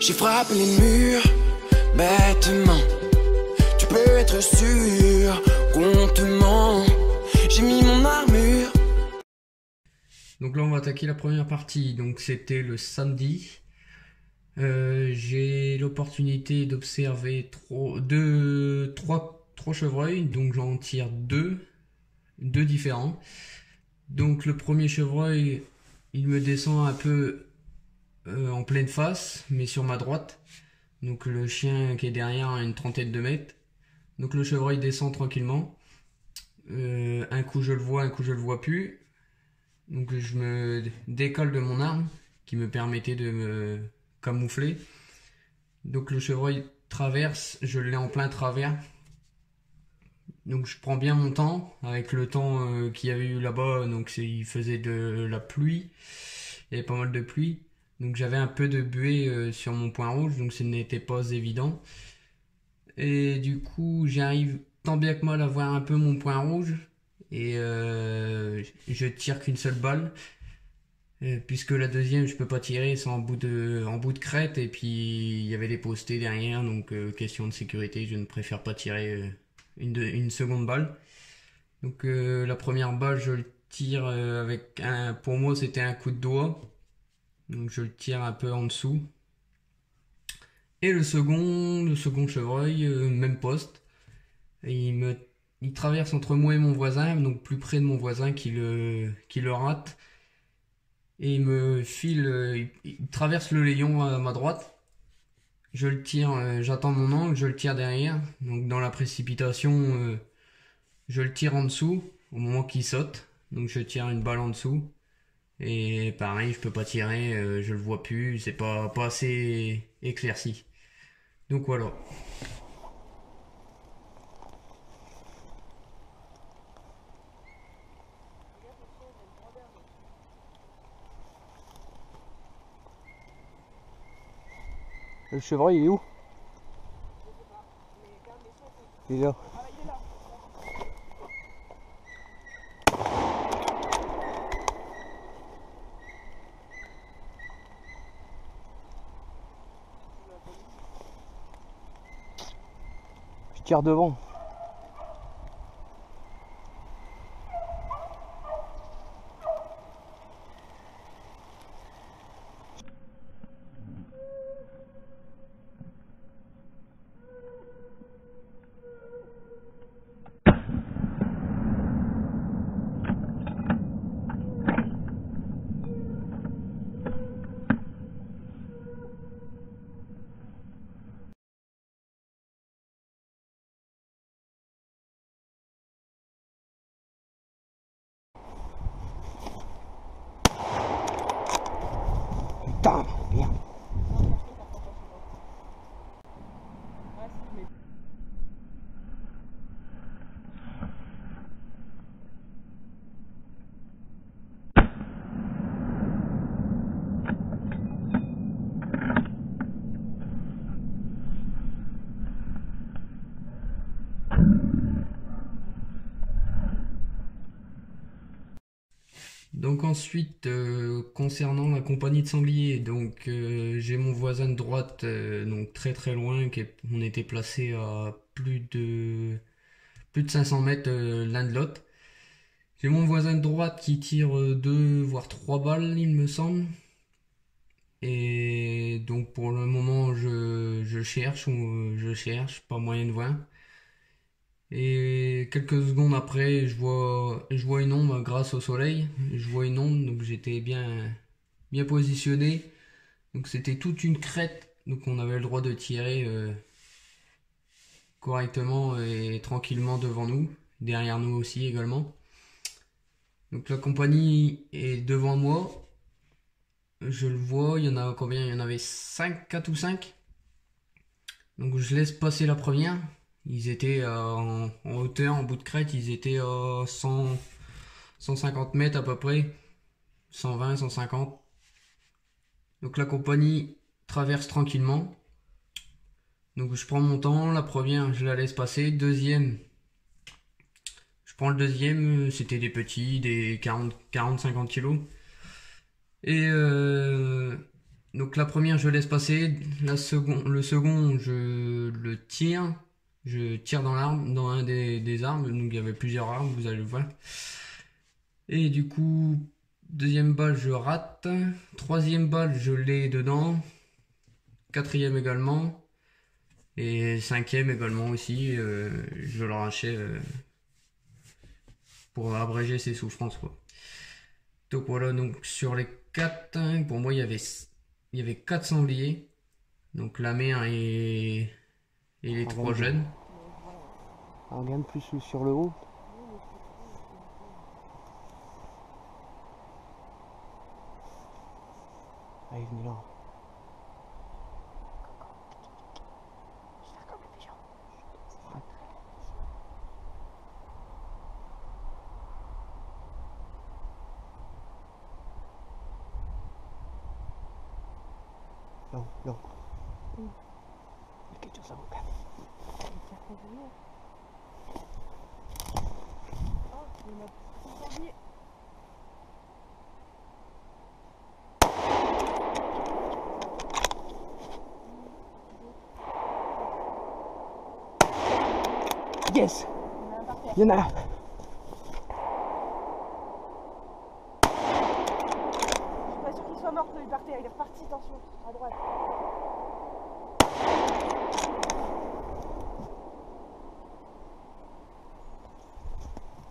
J'ai frappé les murs bêtement. Tu peux être sûr qu'on te ment. J'ai mis mon armure. Donc là on va attaquer la première partie. Donc c'était le samedi. J'ai l'opportunité d'observer trois chevreuils. Donc j'en tire deux différents. Donc le premier chevreuil, il me descend un peu en pleine face, mais sur ma droite. Donc le chien qui est derrière a une trentaine de mètres. Donc le chevreuil descend tranquillement. Un coup je le vois, un coup je le vois plus. Donc je me décolle de mon arme qui me permettait de me camoufler. Donc le chevreuil traverse, je l'ai en plein travers. Donc je prends bien mon temps, avec le temps qu'il y avait eu là-bas, donc il faisait de la pluie, il y avait pas mal de pluie, donc j'avais un peu de buée sur mon point rouge, donc ce n'était pas évident. Et du coup j'arrive tant bien que mal à voir un peu mon point rouge, et je tire qu'une seule balle, puisque la deuxième je peux pas tirer, c'est en bout de crête, et puis il y avait des postés derrière, donc question de sécurité, je ne préfère pas tirer une seconde balle. Donc la première balle je le tire avec pour moi c'était un coup de doigt, donc je le tire un peu en dessous. Et le second chevreuil, même poste, et il traverse entre moi et mon voisin, donc plus près de mon voisin qui le rate, et il traverse le layon à ma droite. Je le tire, j'attends mon angle, je le tire derrière, donc dans la précipitation, je le tire en dessous au moment qu'il saute, donc je tire une balle en dessous, et pareil je peux pas tirer, je le vois plus, c'est pas assez éclairci. Donc voilà. Le chevreuil il est où? Il est là. Je tire devant. Putain, merde. Donc ensuite, concernant la compagnie de sangliers, donc j'ai mon voisin de droite, donc très très loin, on était placé à plus de 500 mètres l'un de l'autre. J'ai mon voisin de droite qui tire deux voire trois balles, il me semble. Et donc pour le moment, je cherche, pas moyen de voir. Et quelques secondes après, je vois une ombre grâce au soleil. Je vois une ombre, donc j'étais bien positionné. Donc c'était toute une crête, donc on avait le droit de tirer correctement et tranquillement devant nous, derrière nous aussi également. Donc la compagnie est devant moi. Je le vois, il y en a combien? Il y en avait 5, 4 ou 5. Donc je laisse passer la première. Ils étaient en hauteur, en bout de crête, ils étaient à 150 mètres à peu près, 120, 150. Donc la compagnie traverse tranquillement. Donc je prends mon temps, la première je la laisse passer, deuxième, je prends le deuxième, c'était des petits, des 40-50 kilos. Et Donc la première je laisse passer, le second je le tire, je tire dans l'arme, dans un des arbres, donc il y avait plusieurs arbres, vous allez le voir. Et du coup, deuxième balle je rate, troisième balle je l'ai dedans, quatrième également, et cinquième également aussi, je le rachais pour abréger ses souffrances quoi. Donc voilà, donc sur les 4, pour moi il y avait 4 sangliers. Donc la mère et les 3 jeunes. Regarde plus sur le haut. Ah, il est venu là. Je vais faire comme les pigeons. Non, non. Il y a quelque chose à mon cas. Yes! Il y en a un. Je suis pas sûr qu'il soit mort quand il partait, il est reparti, attention, à droite.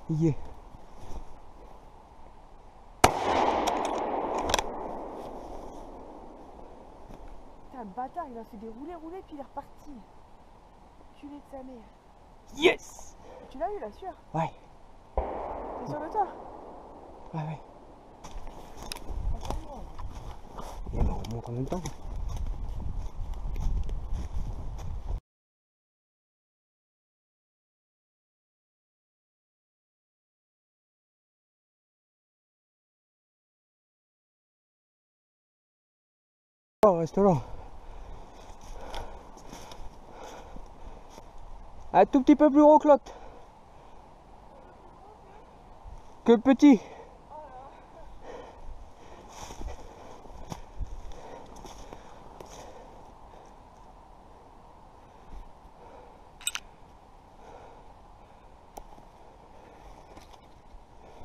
Il y est. Putain, le bâtard, il a fait des roulés, puis il est reparti. Culé de sa mère. Yes! Tu l'as eu, la sueur? Ouais. T'es sûr de toi? Ouais, ouais. Et ben, on monte en même temps. Oh, reste là. Un tout petit peu plus gros que l'autre. Que le petit.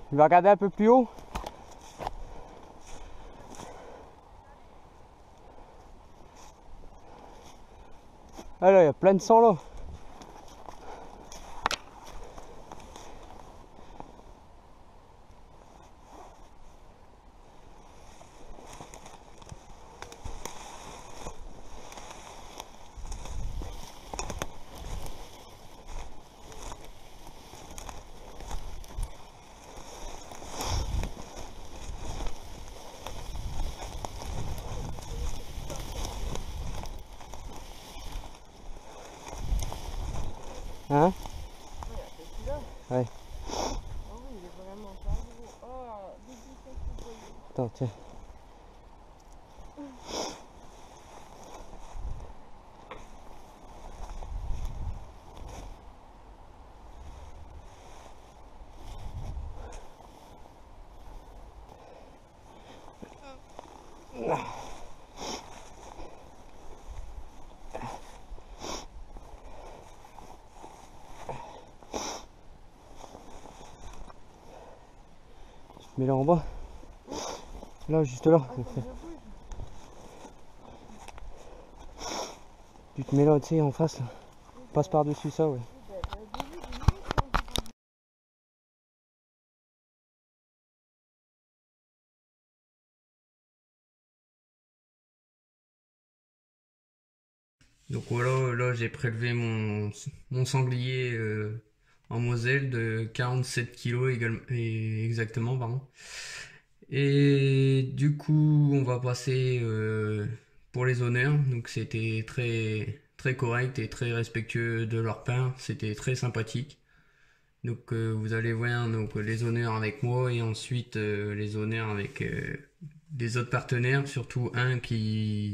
Tu vas regarder un peu plus haut. Ah là, il y a plein de sang là. Hein? Ouais. Ah oui, il est vraiment pas gros. Oh, Attends, tiens. Tu te mets là en bas. Là, juste là. Tu te mets là, tu sais, en face. Là. Passe par-dessus ça, ouais. Donc voilà, là j'ai prélevé mon sanglier en Moselle de 47 kg exactement, pardon. Et du coup, on va passer pour les honneurs. Donc c'était très correct et très respectueux de leur part. C'était très sympathique. Donc vous allez voir donc les honneurs avec moi et ensuite les honneurs avec des autres partenaires, surtout un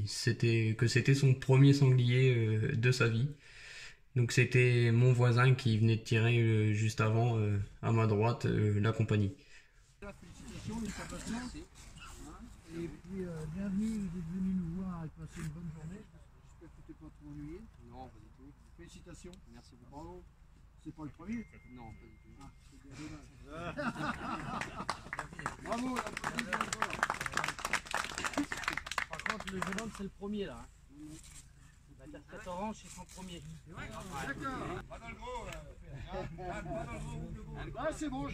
c'était son premier sanglier de sa vie. Donc c'était mon voisin qui venait de tirer juste avant à ma droite la compagnie. Félicitations, les patients. Et puis bienvenue, vous êtes venus nous voir. j'espère que tu t'es pas trop ennuyé. Non, pas du tout. Félicitations. Merci beaucoup. Bravo. C'est pas le premier. Non, pas du tout. Ah, c'est bien dommage. Bravo, l'applaudissement encore. Par contre, le jeune homme, c'est le premier là. La casquette orange, c'est son premier. D'accord. Ah, c'est bon,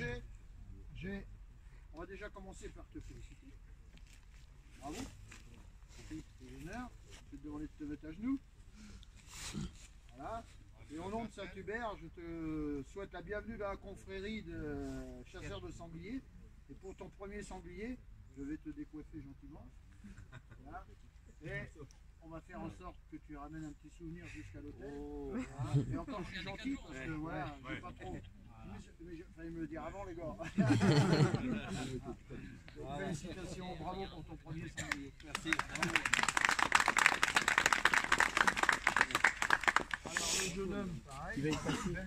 on va déjà commencer par te féliciter. Bravo. C'est l'honneur. Je vais te demander de te mettre à genoux. Voilà. Et au nom de Saint-Hubert, je te souhaite la bienvenue dans la confrérie de chasseurs de sangliers. Et pour ton premier sanglier, je vais te décoiffer gentiment. Voilà. Et on va faire en sorte que tu ramènes un petit souvenir jusqu'à l'hôtel. Voilà. Et encore, je suis gentil parce que voilà, j'ai pas trop. Mais il fallait me le dire avant, les gars. Donc, félicitations, bravo pour ton premier sanglier. Merci. Bravo. Alors, le jeune homme, pareil. Belle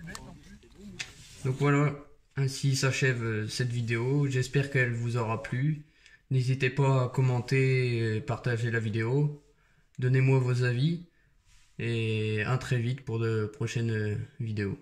bête en plus. Donc voilà, ainsi s'achève cette vidéo. J'espère qu'elle vous aura plu. N'hésitez pas à commenter et partager la vidéo. Donnez-moi vos avis. Et à très vite pour de prochaines vidéos.